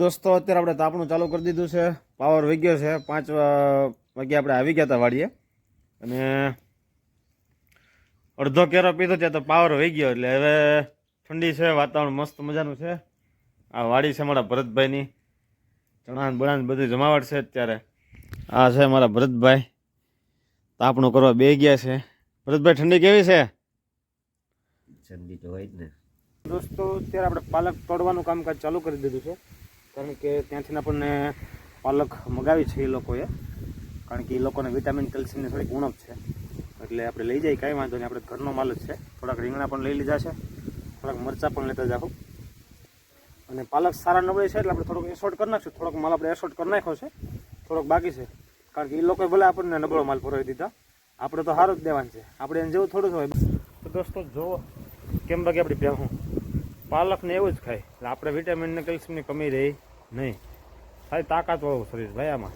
દોસ્તો અત્યારે આપણે તાપણું ચાલુ કરી દીધું છે, પાવર વહી ગયો છે। 5 વાગે આપણે આવી ગયા હતા વાડીએ અને અડધો કેરો પીધો ત્યાં તો પાવર વહી ગયો, એટલે હવે ઠંડી છે, વાતાવરણ મસ્ત મજાનું છે। આ વાડી છે મારા ભરતભાઈની, ચણા બળા બધું જમાવટ છે। અત્યારે આ છે મારા ભરતભાઈ, તાપણું કરવા બે ગયા છે। ભરતભાઈ ઠંડી કેવી છે? ઠંડી તો હોય જ ને દોસ્તો। અત્યારે આપણે પાલક તોડવાનું કામકાજ ચાલુ કરી દીધું છે, કારણ કે ત્યાંથી આપણને પાલક મગાવી છે એ લોકોએ, કારણ કે એ લોકોને વિટામિન કેલ્શિયમની થોડીક ઉણપ છે, એટલે આપણે લઈ જઈએ, કાંઈ વાંધો નહીં, આપણે ઘરનો માલ જ છે। થોડાક રીંગણા પણ લઈ લીધા છે, થોડાક મરચાં પણ લેતા જાઉં, અને પાલક સારા નબળી છે એટલે આપણે થોડોક એસોર્ટ કરી નાખશું। થોડોક માલ આપણે એસોર્ટ કરી નાખ્યો છે, થોડોક બાકી છે, કારણ કે એ લોકોએ ભલે આપણને નબળો માલ પુરાવી દીધા, આપણે તો સારું જ દેવાનું છે, આપણે એને જેવું થોડું જ હોય। તો દોસ્તો જુઓ કેમ બાકી આપણી ભેહું પાલકને એવું જ ખાય, એટલે આપણે વિટામિન ને કેલ્શિયમની કમી રહી નહીં, થાય તાકાતવાળું શરીર ભાઈ આમાં।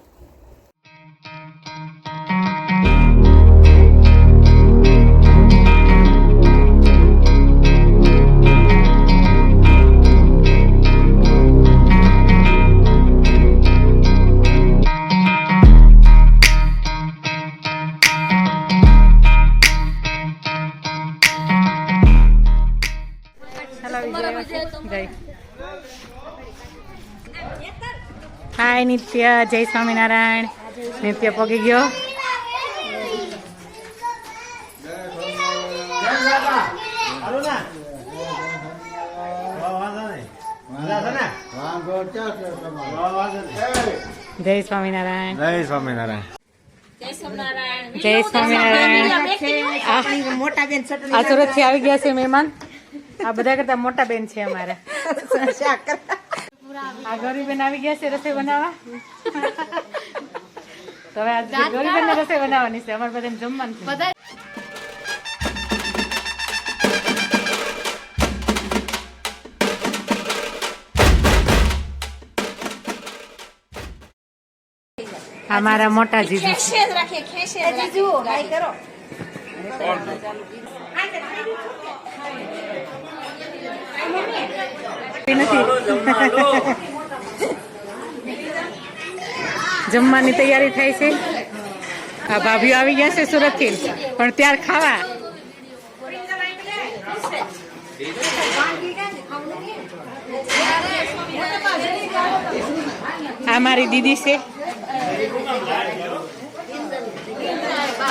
हाय नित्य, जय स्वामीनारायण। नित्य पगी गयो। जय स्वामीनारायण। જય સ્વામિનારાયણ। जय स्वामीनारायण। आ सूरत થી આવી ગયા છે મહેમાન, આ બધા કરતા મોટા બેન છે અમારા। આ ગૌરીબેન આવી ગયા છે રસોઈ બનાવવા, તો હવે આજે ગૌરીબેન ને રસોઈ બનાવવાની છે, અમારે બધાને જમવાનું છે। અમારા મોટા જીજુ જમવાની તૈયારી થાય છે। આ ભાભીઓ આવી ગયા છે સુરત થી, પણ ત્યાર ખાવા આ મારી દીદી છે,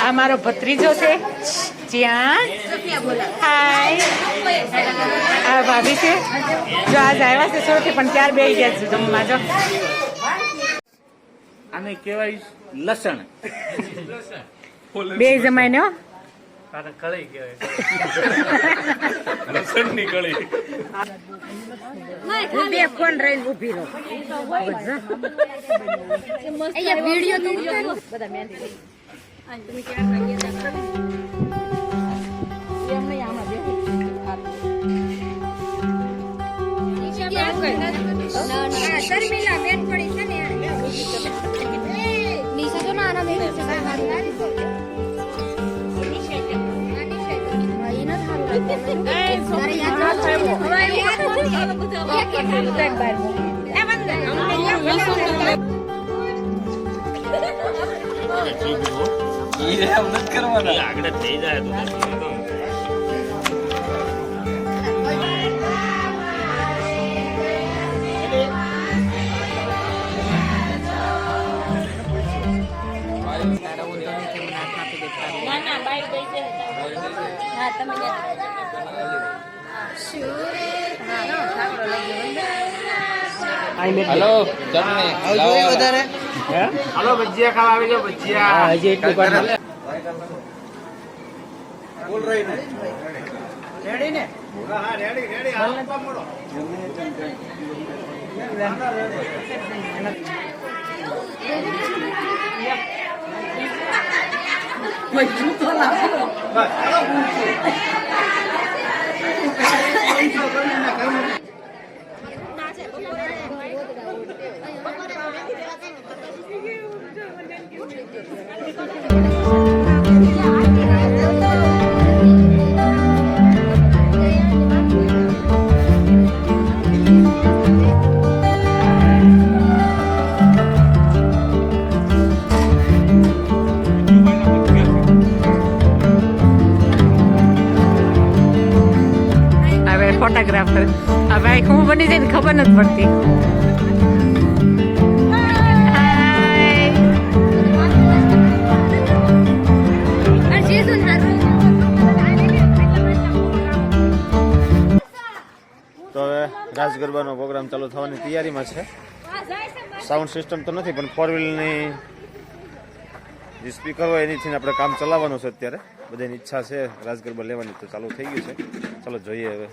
આ મારો ભત્રીજો છે જ્યાં, હાય, આ ભાભી છે જો આજ આવ્યા છે સુરત થી, પણ ત્યાર બે ગયા છે જમવા। જો આને કહેવાય લસણ, બે જમાઈ ને કળી કહેવાય, લસણની કળી। બે ફોન રહીને ઉભી રહો, અહીંયા વિડિયો તો બધા મેન તમે ક્યાં લાગ્યા એમ નહીં, આમાં બેસી શર્મિલા બેન પડી છે ને નિશા તો નાના બેન છે, મારી નાની તો નિશા છે, નાની ના થારું તારે યાદ છે હવે યાદ નથી, એક એક બાર એ બંધ આગળ થઈ જાય તો હેલો ચટણી વધારે, હાલો ભજીયા ખાવા આવી જાઓ, ભજીયા હજી એટલું કર બોલ રહી ને રેડી ને? હા રેડી રેડી, હાલ ને પામડો બાપરે આ ભાઈ હું બની જાય ને ખબર નથી પડતી. તો હવે રાસ ગરબાનો પ્રોગ્રામ ચાલુ થવાની તૈયારીમાં છે. સાઉન્ડ સિસ્ટમ તો નથી પણ ફોર વ્હીલની જે સ્પીકર હોય એનીથી આપણે કામ ચલાવવાનું છે અત્યારે. બધાની ઈચ્છા છે રાસ ગરબા લેવાની, તો ચાલુ થઈ ગયું છે. ચાલો જોઈએ હવે.